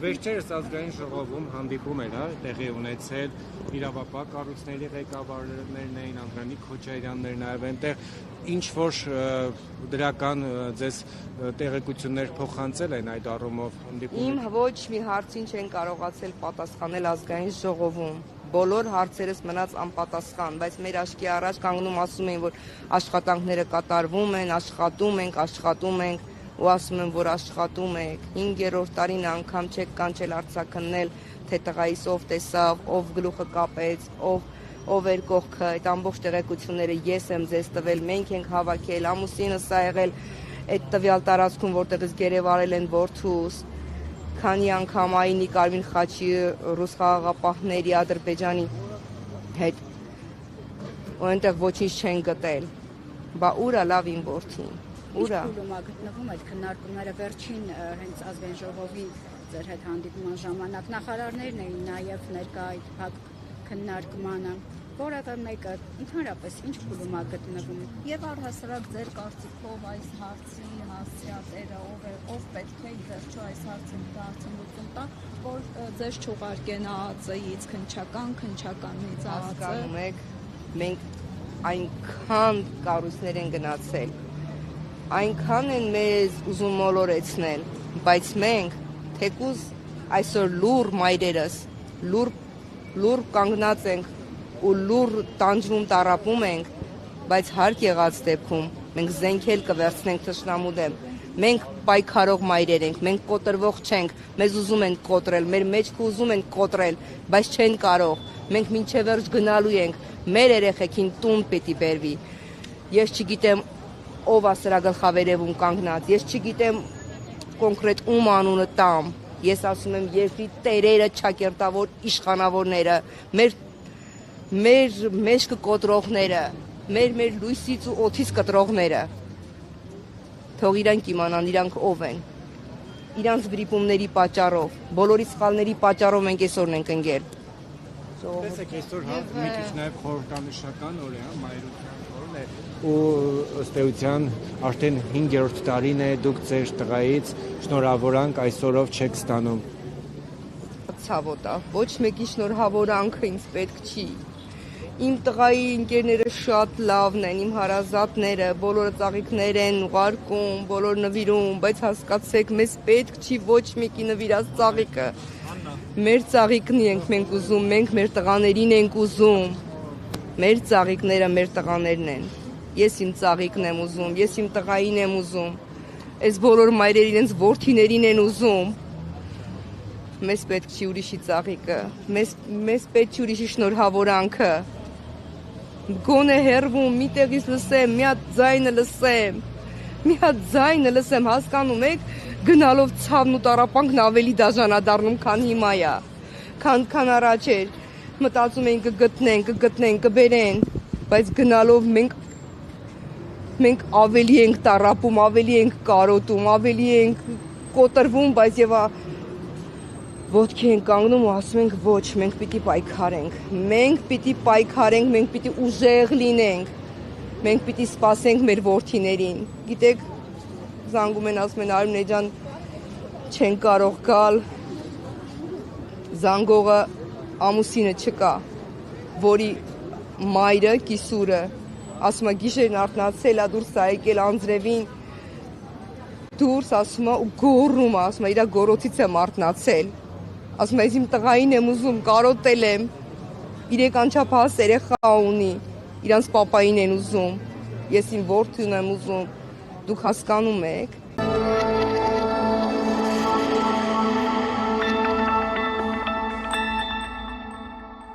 Վերջերս ազգային ժողովում հանդիպում էր, տեղի ունեցել իրավապահ կառույցների ղեկավարներն էին, Անդրանիկ Քոչարյաններ նաև այնտեղ, ինչ որ դրական ձեզ տեղեկություններ փոխանցել են այդ առումով հանդիպումից։ Իմ ոչ մի հարցին չեն կարողացել պատասխանել ազգային ժողովում։ Բոլոր հարցերս մնաց անպատասխան, բայց մեր աչքի առաջ կանգնում ասում էին, որ աշխատանքները կատարվում են, աշխատում ենք, ու ասում են, որ աշխատում եք։ 5-րդ տարին անգամ չեք կանչել արձագաննել, թե տղայիս ով տեսավ, ով գլուխը կապեց, ով էր կողքը, այդ ամբողջ տեղեկությունները ես եմ ձեզ տվել, մենք ենք հավաքել, ամուսինս ա եղել այդ տվյալ տարածքում, որտեղից գերեվարել են որդուս, քանի անգամ Այնի Կարմիր խաչի ռուս խաղաղապահների Ադրբեջանի հետ, ու այնտեղ ոչինչ չեն գտել, բա ուրա լավ իմ որդին, ուրա։ Ինչ փուլում է գտնվում այդ քննարկումները վերջին հենց ազգային ժողովի ձեր հետ հանդիպման ժամանակ նախարարներն էին նաև ներկա այդ փակ քննարկմանը, որևէ մեկը ընդհանրապես ինչ փուլում է գտնվում։ Եվ առհասարակ ձեր կարծիքով այս հարցի հասցեատերը ով պետք է ի վերջո այս հարցի լուծում տա, որ ձեզ չուղարկեն ԱԱԾ-ից քննչականից ԱԱԾ։ Հասկանում եք, մենք այնքան կառույցներ են գնացել, այնքան են մեզ ուզում մոլորեցնել, բայց մենք թեկուզ այսօր լուր մայրերս, լուր կանգնած ենք ու լուր տանջվում տառապում ենք, բայց հարկ եղած դեպքում մենք զենքել կվերցնենք թշնամու դեմ։ Մենք պայքարող մայրեր ենք, մենք կոտրվող չենք, մեզ ուզում են կոտրել, մեր մեջքը ուզում են կոտրել, բայց չեն կարող։ Մենք մինչև վերջ գնալու ենք, մեր երեխեքին տուն պիտի բերվի։ Ես չգիտեմ ով է սրա գլխավերևում կանգնած, ես չգիտեմ կոնկրետ ում անունը տամ, ես ասում եմ երկրի տերերը, ճակերտավոր իշխանավորները, մեր մեջքը կոտրողները, մեր լույսից ու օդից կտրողները, թող իրանք իմանան, իրանք ով են, իրանց վրիպումների պատճառով, բոլորի սխալների պատճառով մենք այսօր ենք ընկել։ Տեսեք, այսօր մի քիչ նաև խորհրդանշական օր է, մայրության օրն է, ու ըստ էության արդեն 5-րդ տարին է դուք ձեր տղայից շնորհավորանք այսօրով չեք ստանում։ Ցավոտ է, ոչ մեկի շնորհավորանքը ինձ պետք չի։ Իմ տղայի ընկերները շատ լավն են, իմ հարազատները, բոլորը ծաղիկներ են ուղարկում, բոլոր նվիրում, բայց հասկացեք, մեզ պետք չի ոչ մեկի նվիրած ծաղիկը։ Մեր ծաղիկն ենք մենք ուզում, մենք մեր տղաներին ենք ուզում։ Մեր ծաղիկները մեր տղաներն են։ Ես իմ ծաղիկն եմ ուզում, ես իմ տղային եմ ուզում։ Այս բոլոր մայրերը իրենց որդիներին են ուզում։ Մեզ պետք չի ուրիշի ծաղիկը, մեզ պետք չի ուրիշի շնորհավորանքը։ Գոնե հերվում, մի տեղից լսեմ, մի հատ ձայնը լսեմ, հասկանում եք, գնալով ցավն ու տառապանքն ավելի դաժանադառնում, քան հիմա է, քան առաջ էր, մտածում էին կգտնեն, կբերեն, բայց գնալով մենք ավելի ենք տառապում, ավելի ենք կարոտում, ավելի ենք կոտրվում, բայց եւ ոտքի ենք կանգնում ու ասում ենք ոչ, մենք պիտի պայքարենք, մենք պիտի ուժեղ լինենք, մենք պիտի սպասենք մեր որդիներին, գիտեք, զանգում են, ասում են Արմինե ջան, չեն կարող գալ, զանգողը ամուսինը չկա, որի մայրը, կիսուրը, ասում է գիշերն արթնացել է, դուրս է եկել անձրևին, դուրս ասում է ու գոռում է, ասում է իրա գոռոցից եմ արթնացել, ասում է ես իմ տղային եմ ուզում, կարոտել եմ, 3 անչափահաս երեխա ունի, իրանց պապային են ուզում, ես իմ որդին եմ ուզում, դուք հասկանում եք,